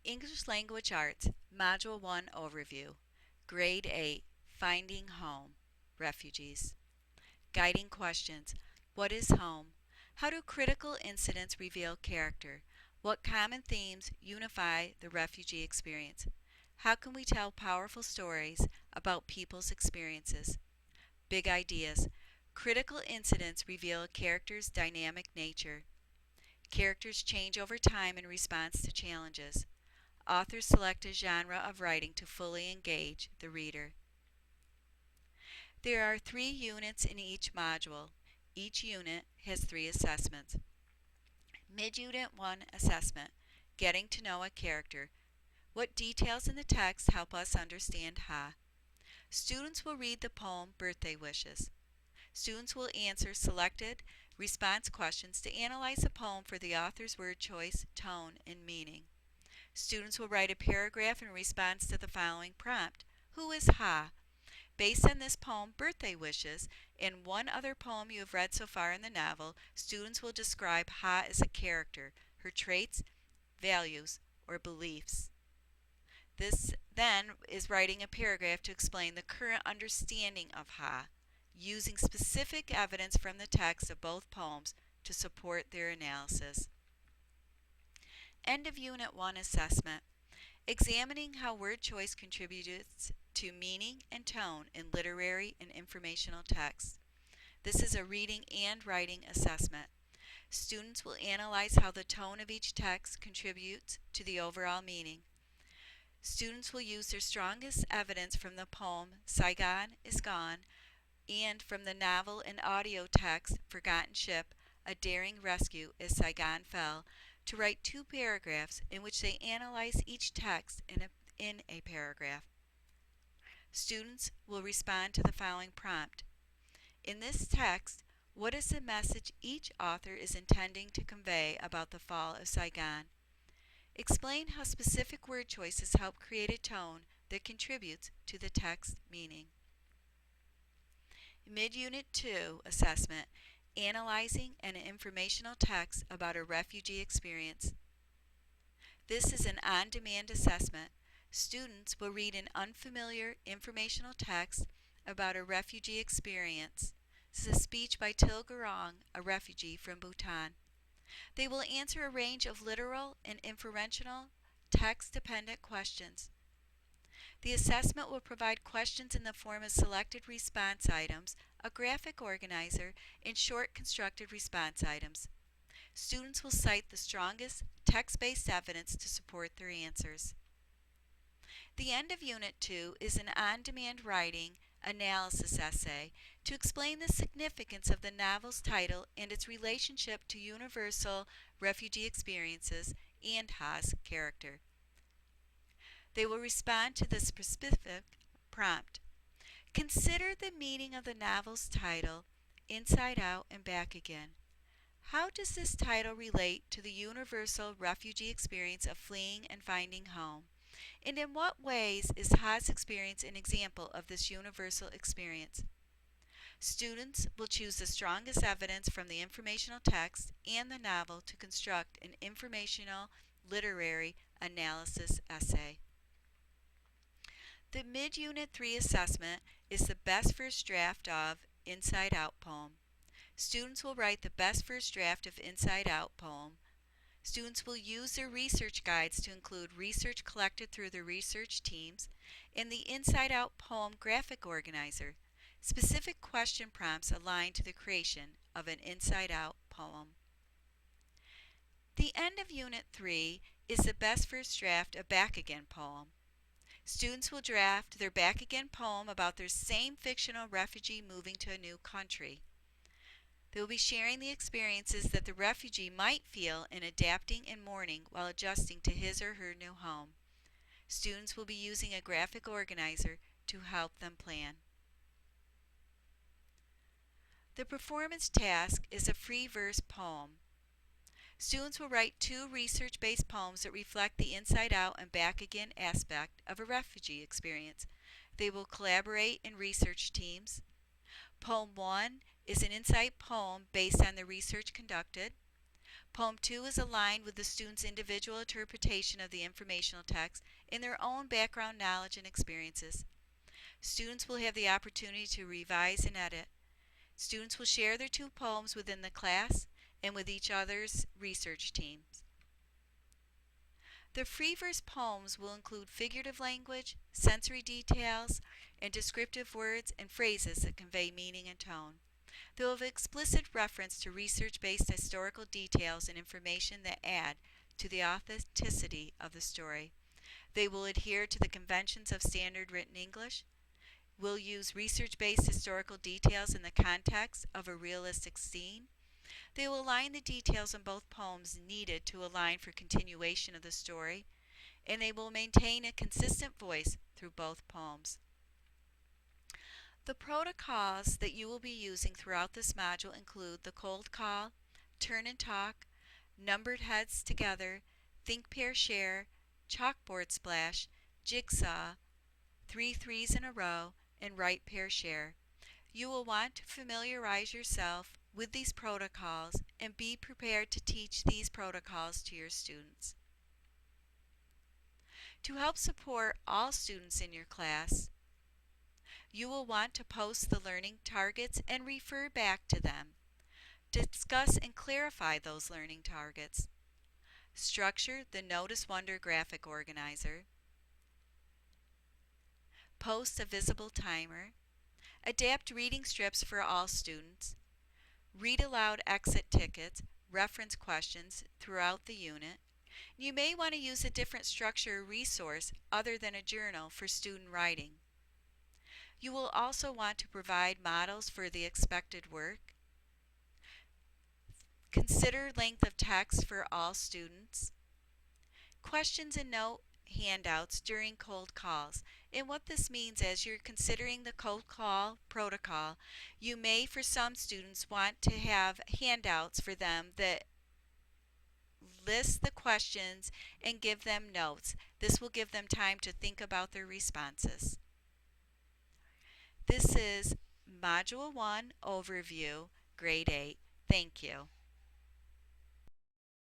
English Language Arts, Module 1 Overview, Grade 8, Finding Home, Refugees. Guiding questions. What is home? How do critical incidents reveal character? What common themes unify the refugee experience? How can we tell powerful stories about people's experiences? Big ideas. Critical incidents reveal a character's dynamic nature. Characters change over time in response to challenges. Authors select a genre of writing to fully engage the reader. There are 3 units in each module. Each unit has 3 assessments. Mid-Unit 1 assessment, getting to know a character. What details in the text help us understand Ha? Students will read the poem Birthday Wishes. Students will answer selected response questions to analyze the poem for the author's word choice, tone, and meaning. Students will write a paragraph in response to the following prompt. Who is Ha? Based on this poem, Birthday Wishes, and one other poem you have read so far in the novel, students will describe Ha as a character, her traits, values, or beliefs. This then is writing a paragraph to explain the current understanding of Ha, using specific evidence from the text of both poems to support their analysis. End of Unit 1 assessment. Examining how word choice contributes to meaning and tone in literary and informational texts. This is a reading and writing assessment. Students will analyze how the tone of each text contributes to the overall meaning. Students will use their strongest evidence from the poem Saigon is Gone and from the novel and audio text Forgotten Ship, A Daring Rescue as Saigon Fell, to write 2 paragraphs in which they analyze each text in a paragraph. Students will respond to the following prompt. In this text, what is the message each author is intending to convey about the fall of Saigon? Explain how specific word choices help create a tone that contributes to the text meaning. Mid-Unit 2 assessment, analyzing an informational text about a refugee experience. This is an on-demand assessment. Students will read an unfamiliar informational text about a refugee experience. This is a speech by Til Gurong, a refugee from Bhutan. They will answer a range of literal and inferential text-dependent questions. The assessment will provide questions in the form of selected response items, a graphic organizer, and short constructed response items. Students will cite the strongest text-based evidence to support their answers. The end of Unit 2 is an on-demand writing analysis essay to explain the significance of the novel's title and its relationship to universal refugee experiences and Ha's character. They will respond to the specific prompt. Consider the meaning of the novel's title, Inside Out and Back Again. How does this title relate to the universal refugee experience of fleeing and finding home? And in what ways is Ha's experience an example of this universal experience? Students will choose the strongest evidence from the informational text and the novel to construct an informational literary analysis essay. The Mid-Unit 3 assessment is the best first draft of Inside Out poem. Students will write the best first draft of Inside Out poem. Students will use their research guides to include research collected through the research teams and the Inside Out poem graphic organizer. Specific question prompts align to the creation of an Inside Out poem. The end of Unit 3 is the best first draft of Back Again poem. Students will draft their Back Again poem about their same fictional refugee moving to a new country. They will be sharing the experiences that the refugee might feel in adapting and mourning while adjusting to his or her new home. Students will be using a graphic organizer to help them plan. The performance task is a free verse poem. Students will write 2 research-based poems that reflect the inside out and back again aspect of a refugee experience. They will collaborate in research teams. Poem 1 is an insight poem based on the research conducted. Poem 2 is aligned with the student's individual interpretation of the informational text in their own background knowledge and experiences. Students will have the opportunity to revise and edit. Students will share their two poems within the class and with each other's research teams. The free verse poems will include figurative language, sensory details, and descriptive words and phrases that convey meaning and tone. They will have explicit reference to research-based historical details and information that add to the authenticity of the story. They will adhere to the conventions of standard written English, will use research-based historical details in the context of a realistic scene. They will align the details in both poems needed to align for continuation of the story, and they will maintain a consistent voice through both poems. The protocols that you will be using throughout this module include the cold call, turn and talk, numbered heads together, think, pair, share, chalkboard splash, jigsaw, 3 threes in a row, and write, pair, share. You will want to familiarize yourself with these protocols and be prepared to teach these protocols to your students. To help support all students in your class, you will want to post the learning targets and refer back to them. Discuss and clarify those learning targets. Structure the Notice Wonder graphic organizer. Post a visible timer. Adapt reading strips for all students. Read aloud exit tickets, reference questions throughout the unit. You may want to use a different structure or resource other than a journal for student writing. You will also want to provide models for the expected work. Consider length of text for all students. Questions and note handouts during cold calls. And what this means as you're considering the cold call protocol, you may, for some students, want to have handouts for them that list the questions and give them notes. This will give them time to think about their responses. This is Module 1 Overview, Grade 8. Thank you.